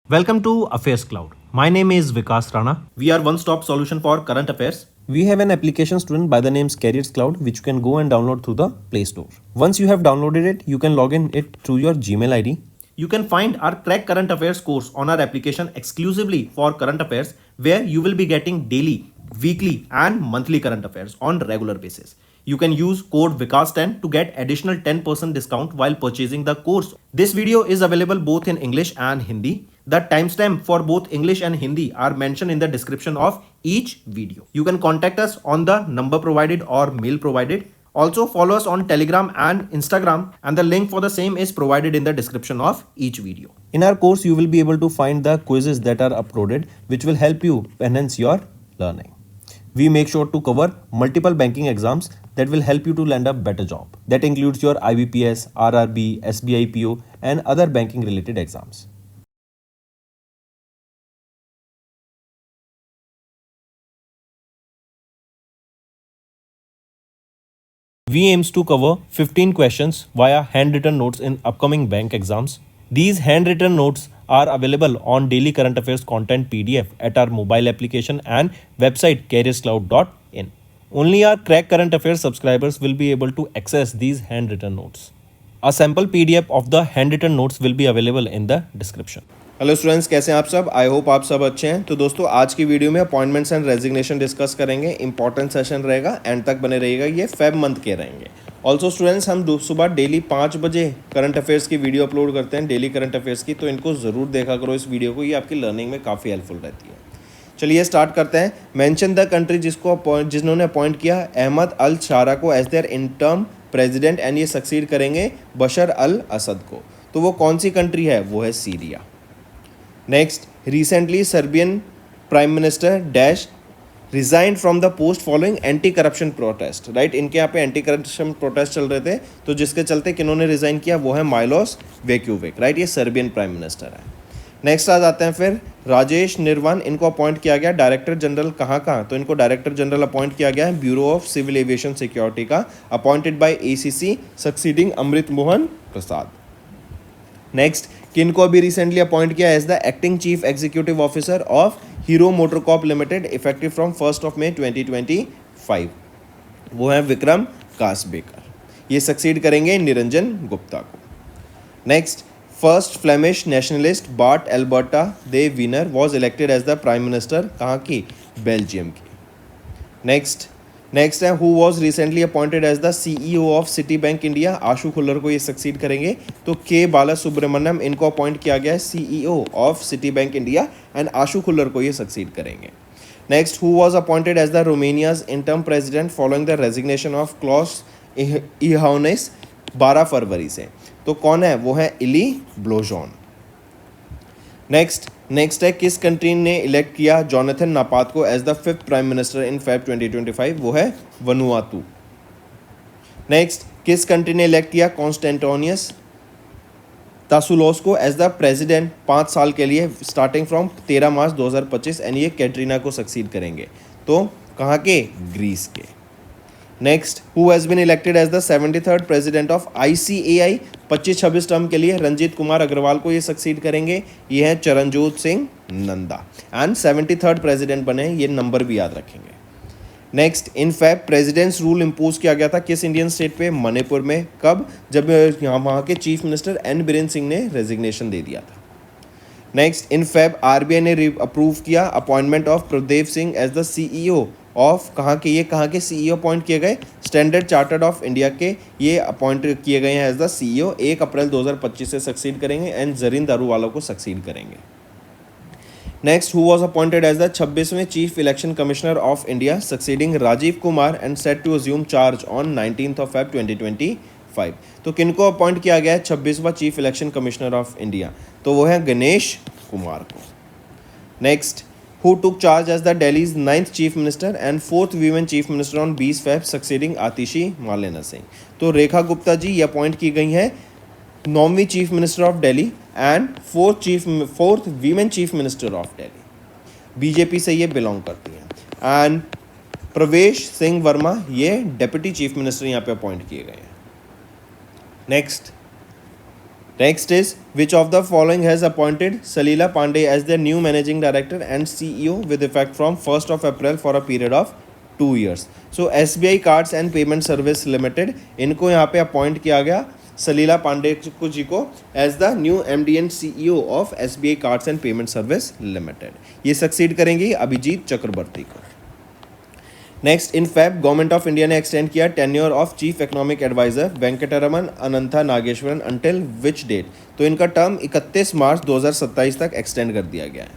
Welcome to Affairs Cloud. My name is Vikas Rana. We are one-stop solution for current affairs. We have an application student by the name Careers Cloud which you can go and download through the Play Store. Once you have downloaded it, you can log in it through your Gmail ID. You can find our Crack Current Affairs course on our application exclusively for current affairs, where you will be getting daily, weekly and monthly current affairs on regular basis. You can use code VIKAS10 to get additional 10% discount while purchasing the course. This video is available both in English and Hindi. The timestamp for both English and Hindi are mentioned in the description of each video. You can contact us on the number provided or mail provided. Also follow us on Telegram and Instagram, and the link for the same is provided in the description of each video. In our course, you will be able to find the quizzes that are uploaded which will help you enhance your learning. We make sure to cover multiple banking exams that will help you to land a better job. That includes your IBPS, RRB, SBI PO and other banking related exams. We aims to cover 15 questions via handwritten notes in upcoming bank exams. These handwritten notes are available on daily current affairs content PDF at our mobile application and website careerscloud.in. Only our Crack Current Affairs subscribers will be able to access these handwritten notes. A sample PDF of the handwritten notes will be available in the description. Hello students, कैसे हैं आप सब? I hope आप सब अच्छे हैं। तो दोस्तों, आज की वीडियो में अपॉइंटमेंट्स एंड रेजिग्नेशन डिस्कस करेंगे। इंपॉर्टेंट सेशन रहेगा, एंड तक बने रहिएगा। ये फेब मंथ के रहेंगे। ऑल्सो स्टूडेंट्स, हम सुबह डेली 5 बजे करंट अफेयर्स की वीडियो अपलोड करते हैं, डेली करंट अफेयर्स की। तो इनको ज़रूर देखा करो इस वीडियो को, ये आपकी लर्निंग में काफ़ी हेल्पफुल रहती है। चलिए स्टार्ट करते हैं। मेंशन द कंट्री जिन्होंने अपॉइंट किया अहमद अल शारा को as their interim president, and ये सक्सीड करेंगे बशर अल असद को। तो वो कौन सी कंट्री है? वो है Syria. Next, recently Serbian prime minister dash resign from the post following anti corruption protest. Right, इनके यहाँ पे एंटी करप्शन प्रोटेस्ट चल रहे थे, तो जिसके चलते किन्होंने रिजाइन किया? वो है माइलोस वेक्यूविक। राइट, ये सर्बियन प्राइम मिनिस्टर है। नेक्स्ट आ जाते हैं फिर राजेश निर्वान, इनको अपॉइंट किया गया डायरेक्टर जनरल कहाँ? तो इनको डायरेक्टर जनरल अपॉइंट किया गया है bureau of civil aviation security का, appointed by ACC, succeeding Amrit Mohan Prasad. Next, किनको अभी रिसेंटली अपॉइंट किया as the acting chief executive officer of Hero MotoCorp limited effective from 1 मई 2025? वो है विक्रम कासबेकर। ये सक्सीड करेंगे निरंजन गुप्ता को। Next, first Flemish nationalist Bart एल्बर्टा दे वीनर was elected as the prime minister कहाँ की? बेल्जियम की। नेक्स्ट है who was recently appointed as the CEO of Citi bank India? Ashu Khullar को ये सक्सीड करेंगे। तो के बाला सुब्रमण्यम, इनको अपॉइंट किया गया है CEO of Citi bank India, and Ashu Khullar को ये सक्सीड करेंगे। Next, who was appointed as the Romania's interim president following the resignation of Klaus Iohannis 12 फरवरी से? तो कौन है? वो है इली ब्लोजॉन। नेक्स्ट है किस कंट्री ने इलेक्ट किया जोनाथन नापात को as the 5th prime minister in Feb 2025? वो है वनुआतू। नेक्स्ट, किस कंट्री ने इलेक्ट किया कॉन्स्टेंटोनियस तासुलोस को एज द प्रेसिडेंट 5 साल के लिए स्टार्टिंग फ्रॉम 13 मार्च 2025, एंड ये कैटरीना को सक्सीड करेंगे। तो कहाँ के? ग्रीस के। Next, who has been elected as the 73rd president of ICAI 25-26 term के लिए? रंजीत कुमार अग्रवाल को ये सक्सीड करेंगे। ये है Charanjot Singh Nanda, and 73rd president बने, ये नंबर भी याद रखेंगे। Next, in fab presidents rule impose किया गया था किस इंडियन स्टेट पे? मणिपुर में। कब? जब वहाँ के chief minister N Biren Singh ने रेजिग्नेशन दे दिया था। नेक्स्ट, इन फैब RBI ने अप्रूव किया appointment of Pradev Singh as the CEO of कहाँ के? ये कहाँ के CEO अपॉइंट किए गए? स्टैंडर्ड चार्टर्ड ऑफ इंडिया के ये अपॉइंट किए गए हैं एज द CEO। 1 अप्रैल 2025 से सक्सीड करेंगे, एंड जरीन दारूवाला को सक्सीड करेंगे। Next, who was appointed as the 26वें chief election commissioner of India succeeding Rajiv Kumar, and set to assume charge on 19th of Feb 2025? तो किनको अपॉइंट किया गया है 26वां chief election commissioner of India? तो वो है गणेश कुमार को। Next, who took charge as the Delhi's 9th chief minister and 4th women chief minister on 20 Feb succeeding Atishi Marlena Singh? तो रेखा गुप्ता जी ये अपॉइंट की गई हैं 9वीं chief minister of Delhi and 4th women chief minister of Delhi. BJP से ये बिलोंग करती हैं। एंड प्रवेश सिंह वर्मा ये डेप्यूटी चीफ मिनिस्टर यहाँ पे अपॉइंट किए गए हैं। Next, Next is which of the following has appointed Salila Pandey as their new managing director and CEO with effect from 1st of April for a period of 2 years. So SBI Cards and Payment Service Limited इनको यहाँ पे appoint किया गया सलीला पांडे जी को as the new MD and CEO ऑफ SBI Cards and Payment Service Limited. ये succeed करेंगी अभिजीत चक्रवर्ती को. Next in Feb government of India ने एक्सटेंड किया tenure of chief economic adviser Venkataraman Anantha Nageswaran until which date. तो इनका टर्म 31 मार्च 2027 तक एक्सटेंड कर दिया गया है.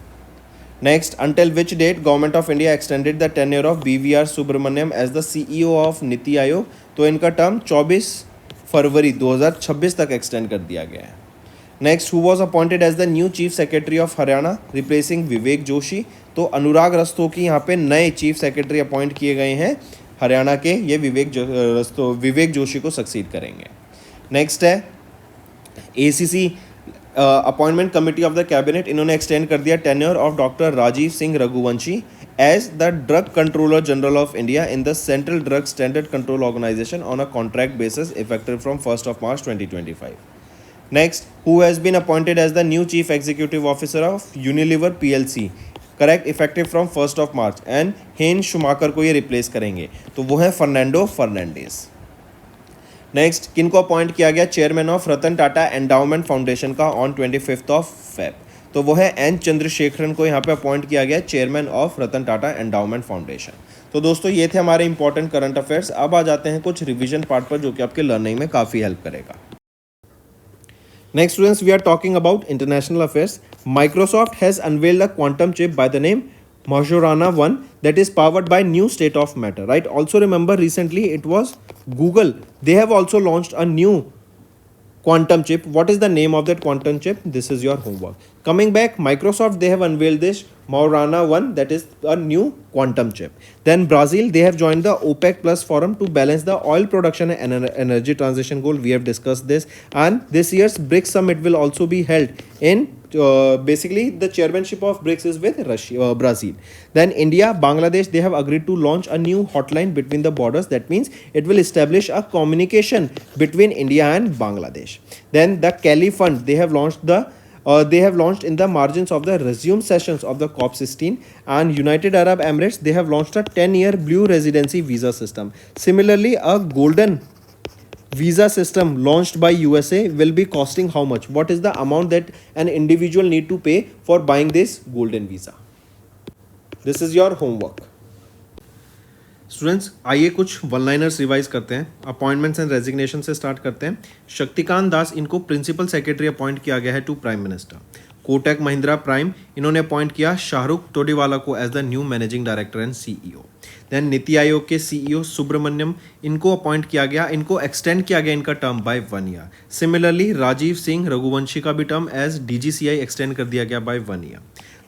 Next until which date Government of India extended the tenure of BVR Subrahmanyam as the CEO of Niti Aayog. तो इनका टर्म 24 फरवरी 2026 तक एक्सटेंड कर दिया गया है. Next who was appointed as the new chief secretary of Haryana replacing Vivek Joshi. तो अनुराग रस्तोगी यहाँ पे नए चीफ सेक्रेटरी अपॉइंट किए गए हैं हरियाणा के. ये विवेक जोशी को सक्सीड करेंगे. नेक्स्ट है ACC appointment committee of the cabinet. इन्होंने एक्सटेंड कर दिया tenure of doctor Rajeev Singh Raghuvanshi as the drug controller general of India in the central drug standard control organisation on a contract basis effective from 1st of March 2025. Next, who has been appointed as the new chief executive officer of Unilever PLC, correct effective from 1st of March and हेन Schumacher को ये replace करेंगे. तो वो है Fernando Fernandes. Next किनको appoint किया गया chairman of Ratan Tata endowment foundation का ऑन 25th of Feb. तो वो है N चंद्रशेखरन को यहाँ पे अपॉइंट किया गया chairman of Ratan Tata endowment foundation. तो दोस्तों ये थे हमारे इंपॉर्टेंट करंट अफेयर्स. अब आ जाते हैं कुछ रिवीजन पार्ट पर जो कि आपके लर्निंग में काफ़ी हेल्प करेगा. Next students, we are talking about international affairs. Microsoft has unveiled a quantum chip by the name Majorana 1 that is powered by new state of matter, right? Also remember recently it was Google. They have also launched a new quantum chip. What is the name of that quantum chip? This is your homework. Coming back, Microsoft, they have unveiled this Majorana 1 that is a new quantum chip. Then Brazil, they have joined the OPEC Plus forum to balance the oil production and energy transition goal. We have discussed this. And this year's BRICS summit will also be held in basically the chairmanship of BRICS is with Brazil. Then India, Bangladesh, they have agreed to launch a new hotline between the borders. That means it will establish a communication between India and Bangladesh. Then the Cali Fund, they have launched in the margins of the resume sessions of the COP16. And United Arab Emirates, they have launched a 10-year blue residency visa system. Similarly, a golden visa system launched by USA will be costing how much? What is the amount that an individual need to pay for buying this golden visa? This is your homework. Students आइए कुछ one liners revise करते हैं. Appointments and resignation से start करते हैं. शक्तिकांत दास इनको principal secretary appoint किया गया है to prime minister. Kotak Mahindra prime इन्होंने अपॉइंट किया शाहरुख तोडीवाला को as the new managing director and CEO. Then Niti Aayog के CEO सुब्रमण्यम इनको अपॉइंट किया गया. इनको एक्सटेंड किया गया इनका term by 1 year. Similarly Rajeev Singh Raghuvanshi का भी टर्म एज DGCI एक्सटेंड कर दिया गया बाय 1 ईयर.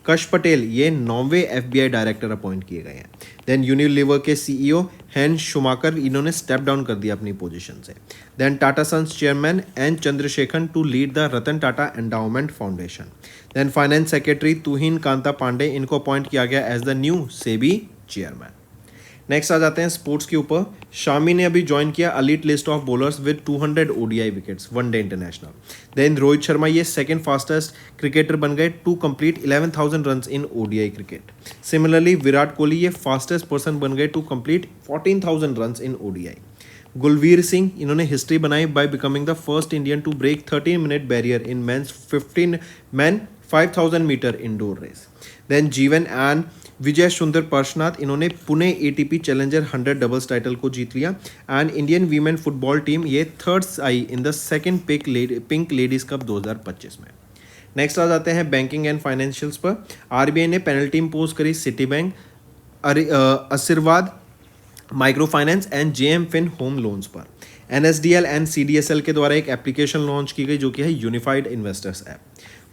कश पटेल ये 9वें FBI डायरेक्टर अपॉइंट किए गए हैं. देन यूनिलीवर के CEO हेन शुमाकर इन्होंने स्टेप डाउन कर दिया अपनी पोजीशन से. Then Tata Sons chairman N Chandrasekaran to lead the Ratan Tata endowment foundation. Then finance secretary Tuhin Kanta Pandey इनको अपॉइंट किया गया as the new SEBI chairman. Next आ जाते हैं स्पोर्ट्स के ऊपर. शामी ने अभी ज्वाइन किया elite list of bowlers with 200 ODI wickets one day international. Then Rohit Sharma ये सेकंड फास्टेस्ट क्रिकेटर बन गए to complete 11,000 runs in ODI cricket. Similarly Virat Kohli ये फास्टेस्ट पर्सन बन गए to complete 14,000 runs in ODI. Gulveer Singh इन्होंने हिस्ट्री बनाई by becoming the first Indian to break 13-minute barrier in man 5,000 metre indoor race. Then Jeevan and Vijay Sundar Parshvanath इन्होंने Pune ATP challenger 100 doubles title को जीत लिया. And Indian women football team ये third आई in the second pink ladies cup 2025 में. Next आ जाते हैं बैंकिंग एंड फाइनेंशियल्स पर. RBI ने पेनल्टी इम्पोज करी Citi bank, Aashirvad micro finance and JM Fin home loans पर. NSDL एंड CDSL के द्वारा एक एप्लीकेशन लॉन्च की गई जो कि है यूनिफाइड इन्वेस्टर्स ऐप.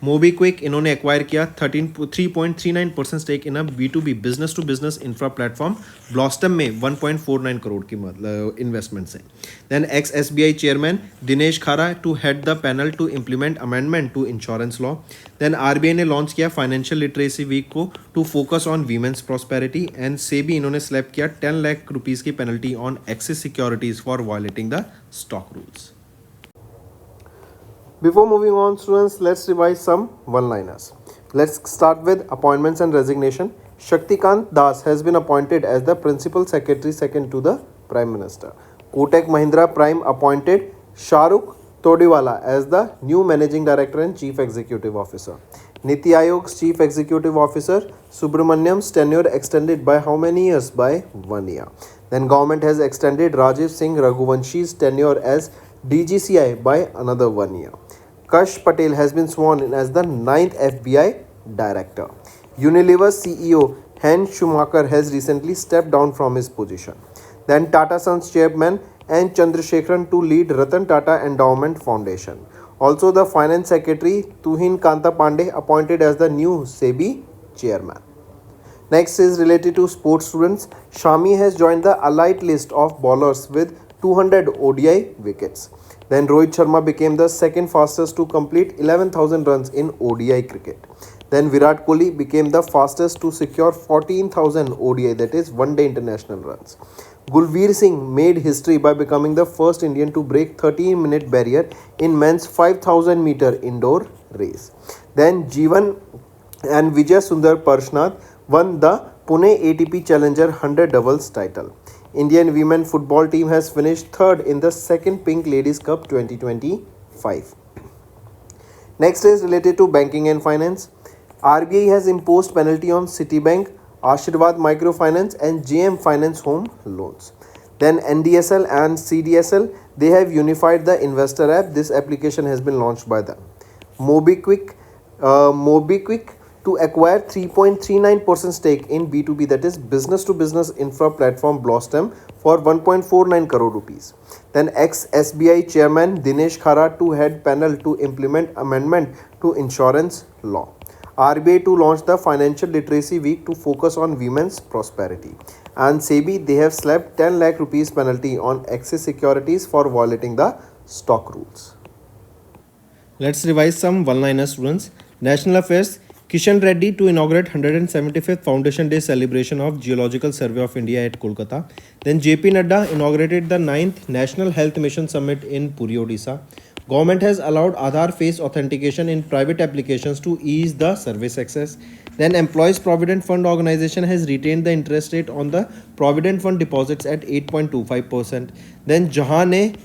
मोबीक्विक इन्होंने एक्वायर किया 3.39% stake in a B2B business to business infra platform Blostem में 1.49 करोड़ की इन्वेस्टमेंट से. Then ex SBI chairman Dinesh Khara to head the panel to implement amendment to insurance law. Then RBI ने launch किया financial literacy week को to focus on women's prosperity. And SEBI इन्होंने slap किया 10 lakh rupees की penalty on axis securities for violating the stock rules. Before moving on, students, let's revise some one-liners. Let's start with appointments and resignation. Shaktikant Das has been appointed as the Principal Secretary second to the Prime Minister. Kotak Mahindra Prime appointed Shahrukh Todiwala as the new Managing Director and Chief Executive Officer. Niti Aayog's Chief Executive Officer Subramaniam's tenure extended by how many years? By 1 year. Then government has extended Rajiv Singh Raghuvanshi's tenure as DGCI by another 1 year. Kash Patel has been sworn in as the 9th FBI Director. Unilever CEO Hen Schumacher has recently stepped down from his position. Then Tata Sons Chairman N. Chandrasekaran to lead Ratan Tata Endowment Foundation. Also, the Finance Secretary Tuhin Kanta Pandey appointed as the new SEBI Chairman. Next is related to sports students. Shami has joined the elite list of bowlers with 200 ODI wickets. Then Rohit Sharma became the second fastest to complete 11,000 runs in ODI cricket. Then Virat Kohli became the fastest to secure 14,000 ODI, that is one day international runs. Gulveer Singh made history by becoming the first Indian to break 13-minute barrier in men's 5,000 meter indoor race. Then Jeevan and Vijay Sundar Parshnath won the Pune ATP Challenger 100 doubles title. Indian women football team has finished third in the second Pink Ladies Cup 2025. Next is related to banking and finance. RBI has imposed penalty on Citibank, Ashirwad Microfinance and JM Finance Home Loans. Then NDSL and CDSL, they have unified the investor app. This application has been launched by them. MobiKwik to acquire 3.39% stake in B2B, that is business to business infra platform Blossom for 1.49 crore rupees. Then ex-SBI chairman Dinesh Khara to head panel to implement amendment to insurance law. RBI to launch the Financial Literacy Week to focus on women's prosperity. And SEBI, they have slapped 10 lakh rupees penalty on Axis Securities for violating the stock rules. Let's revise some one-liner students. National Affairs. Kishan Reddy to inaugurate 175th Foundation Day celebration of Geological Survey of India at Kolkata. Then JP Nadda inaugurated the 9th National Health Mission Summit in Puri, Odisha. Government has allowed Aadhaar face authentication in private applications to ease the service access. Then Employees Provident Fund Organization has retained the interest rate on the Provident Fund deposits at 8.25%. Then Jahan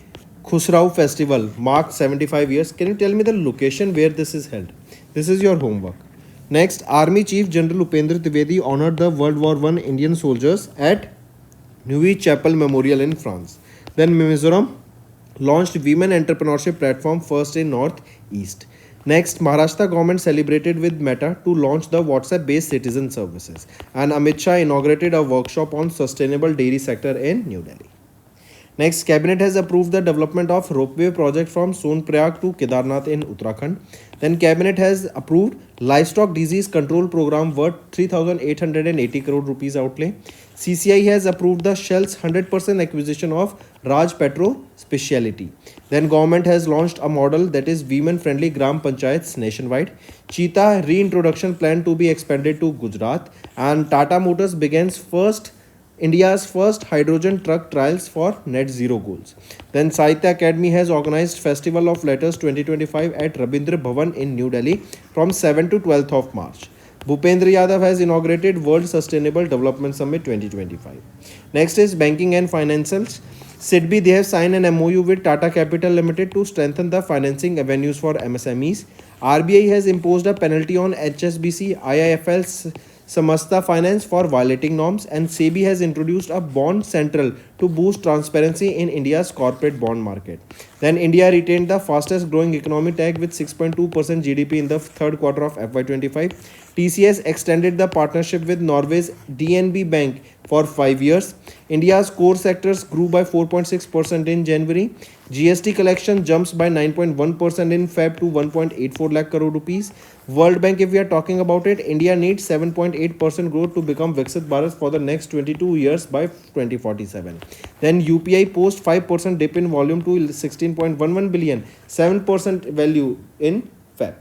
Khusrau Festival marks 75 years. Can you tell me the location where this is held? This is your homework. Next, Army Chief General Upendra Trivedi honored the World War I Indian soldiers at Neuilly Chapel Memorial in France. Then Mizoram launched Women Entrepreneurship Platform first in Northeast. Next, Maharashtra government celebrated with Meta to launch the WhatsApp-based citizen services. And Amit Shah inaugurated a workshop on sustainable dairy sector in New Delhi. Next, Cabinet has approved the development of ropeway project from Sonprayag to Kedarnath in Uttarakhand. Then Cabinet has approved livestock disease control program worth 3,880 crore rupees outlay. CCI has approved the Shell's 100% acquisition of Raj Petro Speciality. Then government has launched a model that is women-friendly Gram Panchayats nationwide. Cheetah reintroduction plan to be expanded to Gujarat. And Tata Motors begins India's first hydrogen truck trials for net zero goals. Then Sahitya Academy has organized Festival of Letters 2025 at Rabindra Bhavan in New Delhi from 7th to 12th of March. Bhupendra Yadav has inaugurated World Sustainable Development Summit 2025. Next is banking and financials. SIDBI, they have signed an MOU with Tata Capital Limited to strengthen the financing avenues for MSMEs. RBI has imposed a penalty on HSBC, IIFL, Samasta Finance for violating norms, and SEBI has introduced a bond central to boost transparency in India's corporate bond market. Then India retained the fastest growing economy tag with 6.2% GDP in the third quarter of FY25. TCS extended the partnership with Norway's DNB Bank for 5 years. India's core sectors grew by 4.6% in January. GST collection jumps by 9.1% in Feb to 1.84 lakh crore rupees. World Bank, if we are talking about it, India needs 7.8% growth to become Viksit Bharat for the next 22 years by 2047. Then UPI post 5% dip in volume to 16.11 billion, 7% value in Feb.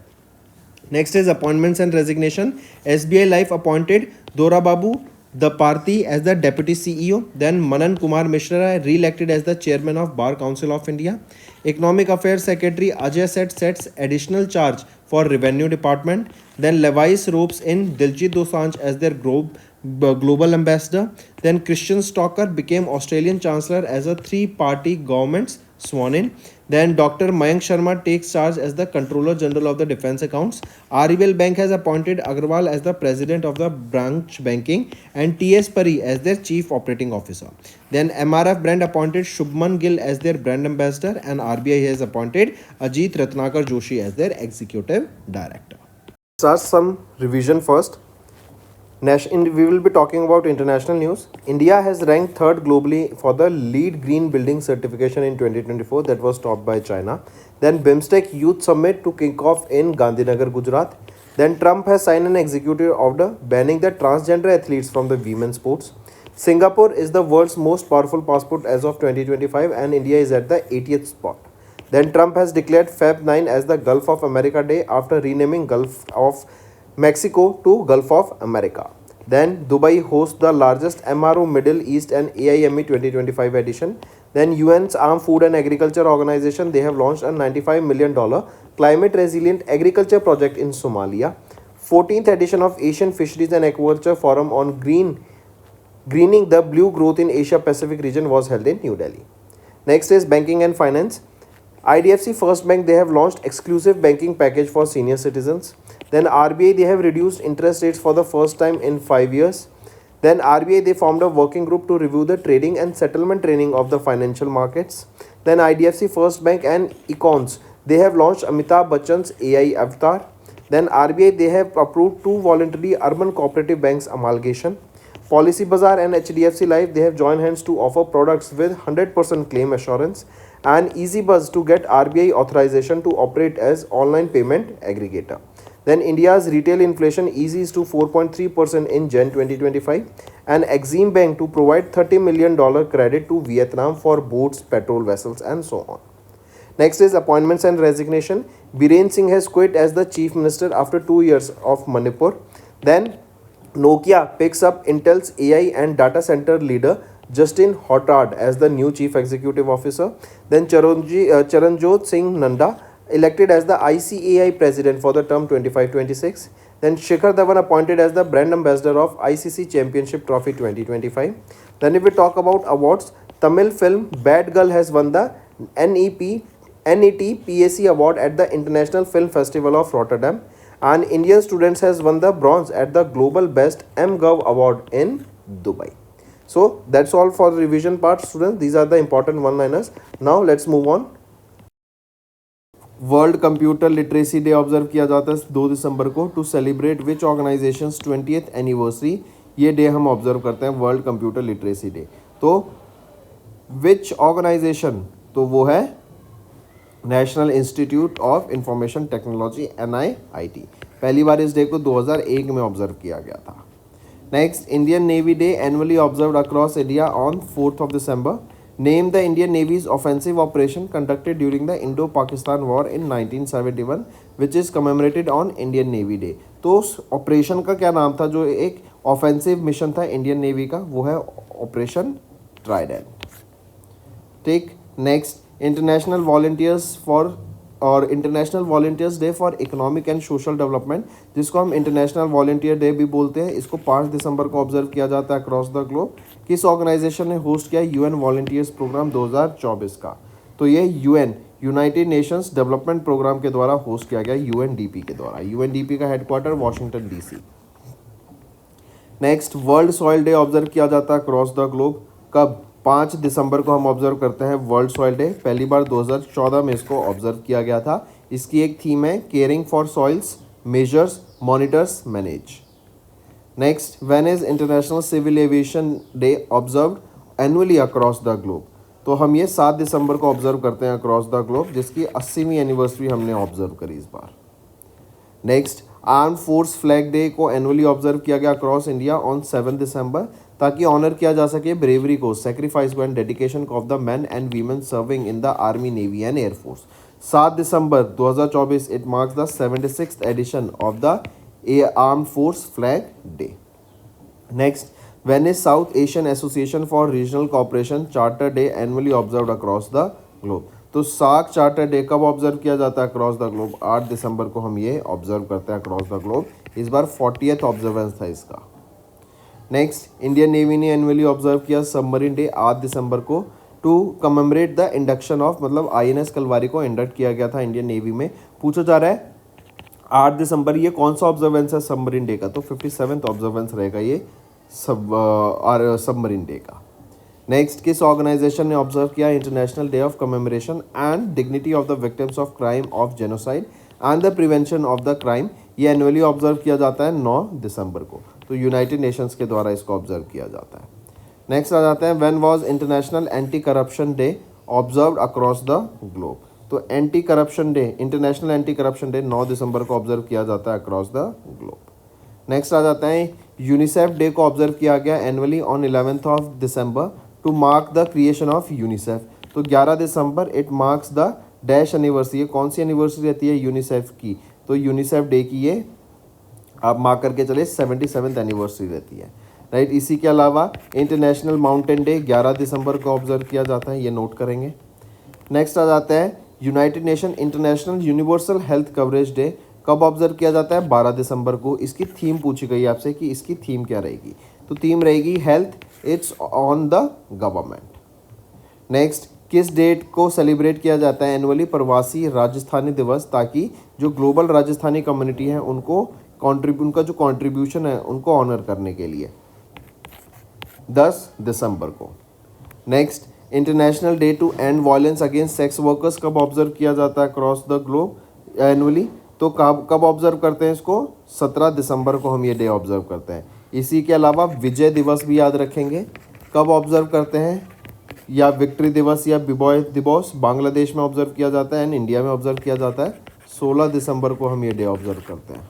Next is appointments and resignation. SBI Life appointed Dora Babu the Parthi as the Deputy CEO, then Manan Kumar Mishra re-elected as the Chairman of Bar Council of India. Economic Affairs Secretary Ajay Seth sets additional charge for Revenue Department. Then Levi's ropes in Diljit Dosanjh as their global ambassador. Then Christian Stalker became Australian Chancellor as a three-party government's sworn in. Then Dr. Mayank Sharma takes charge as the Controller General of the Defence Accounts. RBL Bank has appointed Agarwal as the President of the Branch Banking and T.S. Pari as their Chief Operating Officer. Then MRF Brand appointed Shubman Gill as their Brand Ambassador and RBI has appointed Ajit Ratnakar Joshi as their Executive Director. Start some revision first. We will be talking about international news. India has ranked third globally for the LEED Green Building certification in 2024 that was topped by China. Then BIMSTEC Youth Summit to kick off in Gandhinagar, Gujarat. Then Trump has signed an executive order banning the transgender athletes from the women's sports. Singapore is the world's most powerful passport as of 2025 and India is at the 80th spot. Then Trump has declared Feb 9 as the Gulf of America Day after renaming Gulf of Mexico to Gulf of America. Then Dubai hosts the largest MRO Middle East and AIME 2025 edition. Then UN's Armed Food and Agriculture Organization, they have launched a $95 million climate resilient agriculture project in Somalia. 14th edition of Asian Fisheries and Aquaculture Forum on greening the blue growth in Asia Pacific region was held in New Delhi. Next is banking and finance. IDFC First Bank, they have launched exclusive banking package for senior citizens. Then RBI, they have reduced interest rates for the first time in 5 years. Then RBI, they formed a working group to review the trading and settlement training of the financial markets. Then IDFC First Bank and Econs, they have launched Amitabh Bachchan's AI avatar. Then RBI, they have approved 2 voluntary urban cooperative banks amalgamation. Policy Bazaar and HDFC Life, they have joined hands to offer products with 100% claim assurance. And EasyBuzz to get RBI authorization to operate as online payment aggregator. Then India's retail inflation eases to 4.3% in Jan 2025 and Exim Bank to provide $30 million credit to Vietnam for boats, petrol vessels and so on. Next is appointments and resignation. Biren Singh has quit as the Chief Minister after 2 years of Manipur. Then Nokia picks up Intel's AI and data center leader Justin Hotard as the new Chief Executive Officer. Then Charanjot Singh Nanda elected as the ICAI President for the term 25-26. Then Shikhar Dhawan appointed as the Brand Ambassador of ICC Championship Trophy 2025. Then if we talk about awards, Tamil film Bad Girl has won the NET PAC Award at the International Film Festival of Rotterdam. And Indian students has won the bronze at the Global Best MGov Award in Dubai. So that's all for the revision part, students. These are the important one-liners. Now let's move on. World computer literacy day observe किया जाता है 2 दिसंबर को to celebrate which organisations 20th anniversary. ये day हम observe करते हैं world computer literacy day. तो विच ऑर्गेनाइजेशन, तो वो है national institute of information technology NIIT. पहली बार इस डे को 2001 में ऑब्जर्व किया गया था. Next, Indian navy day annually observed across India on 4th of December. Name the Indian Navy's offensive operation conducted during the Indo-Pakistan War in 1971, which is commemorated on Indian Navy Day. तो उस operation का क्या नाम था जो एक offensive mission था Indian navy का, वो है ऑपरेशन ट्राइडेंट. ठीक. नेक्स्ट, इंटरनेशनल वॉलंटियर्स फॉर और international volunteers day for economic and social development, जिसको हम इंटरनेशनल वॉलंटियर डे भी बोलते हैं. इसको 5 दिसंबर को ऑब्जर्व किया जाता है अक्रॉस द ग्लोब. किस ऑर्गेनाइजेशन ने होस्ट किया? UN वॉलंटियर्स प्रोग्राम 2024 का. तो ये UN united nations development programme के द्वारा होस्ट किया गया, UNDP के द्वारा. UNDP का headquarter Washington DC. Next, world soil day observe किया जाता है अक्रॉस द ग्लोब. कब? 5 दिसंबर को हम ऑब्जर्व करते हैं वर्ल्ड सॉइल डे. पहली बार 2014 में इसको ऑब्जर्व किया गया था. इसकी एक थीम है caring for soils, measures, monitors, manage. Next, when is international civil aviation day observed annually across the globe. तो हम ये 7 दिसंबर को ऑब्जर्व करते हैं अक्रॉस द ग्लोब, जिसकी 80वीं एनिवर्सरी हमने ऑब्जर्व करी इस बार. Next, arm force flag day को एनुअली ऑब्जर्व किया गया अक्रॉस इंडिया ऑन 7 दिसंबर, ताकि ऑनर किया जा सके ब्रेवरी को, सेक्रीफाइस को and dedication of the man and women serving in the army, navy and air force. 7 दिसंबर 2024 it marks the 76th edition of the arm force flag day. Next, when is south Asian association for regional cooperation charter day annually observe across the globe. तो SAARC charter day कब observe किया जाता है across the globe? 8 दिसंबर को हम ये observe करते हैं अक्रॉस द ग्लोब। इस बार 40th ऑब्जर्वेंस था इसका। नेक्स्ट, इंडियन नेवी ने एनुअली ऑब्जर्व किया सबमरीन डे 8 दिसंबर को to commemorate the induction of, मतलब आईएनएस कलवारी को इंडक्ट किया गया था इंडियन नेवी में। पूछा जा रहा है 8 दिसंबर ये कौन सा ऑब्जर्वेंस है सबमरीन डे का? तो 57th ऑब्जर्वेंस रहेगा ये सबमरीन डे का। नेक्स्ट, किस ऑर्गेनाइजेशन ने ऑब्जर्व किया international day of commemoration and dignity of the victims of crime of genocide and the prevention of the crime? ये एनुअली ऑब्जर्व किया जाता है 9 दिसंबर को। तो यूनाइटेड नेशंस के द्वारा इसको ऑब्जर्व किया जाता है। नेक्स्ट आ जाते हैं, when was international anti corruption day observed across the globe? तो anti corruption day, international anti corruption day 9 दिसंबर को ऑब्जर्व किया जाता है अक्रॉस द ग्लोब। नेक्स्ट आ जाता है, यूनिसेफ डे को ऑब्जर्व किया गया एनुअली ऑन 11th ऑफ दिसंबर to mark the creation of UNICEF. तो 11 दिसंबर it marks the dash anniversary. ये कौन सी एनिवर्सरी रहती है यूनिसेफ की? तो यूनिसेफ डे की ये आप मार्क करके चले 77th एनिवर्सरी रहती है, राइट। इसी के अलावा इंटरनेशनल माउंटेन डे 11 दिसंबर को ऑब्जर्व किया जाता है, ये नोट करेंगे। नेक्स्ट आ जाता है, United nation international universal health coverage day कब ऑब्जर्व किया जाता है? 12 दिसंबर को। इसकी थीम पूछी गई आपसे कि इसकी थीम क्या रहेगी? तो थीम रहेगी health it's on the government. Next, किस डेट को सेलिब्रेट किया जाता है एनुअली प्रवासी राजस्थानी दिवस, ताकि जो ग्लोबल राजस्थानी कम्युनिटी है उनको उनका जो कंट्रीब्यूशन है उनको ऑनर करने के लिए? 10 दिसंबर को। Next, international day to end violence against sex workers कब ऑब्जर्व किया जाता है अक्रॉस द ग्लोब एनुअली? तो कब ऑब्जर्व करते हैं इसको? 17 दिसंबर को हम ये डे ऑब्जर्व करते हैं। इसी के अलावा विजय दिवस भी याद रखेंगे, कब ऑब्जर्व करते हैं? या विक्ट्री दिवस या विजय दिवस बांग्लादेश में ऑब्जर्व किया जाता है एंड इंडिया में ऑब्जर्व किया जाता है 16 दिसंबर को हम ये डे ऑब्जर्व करते हैं।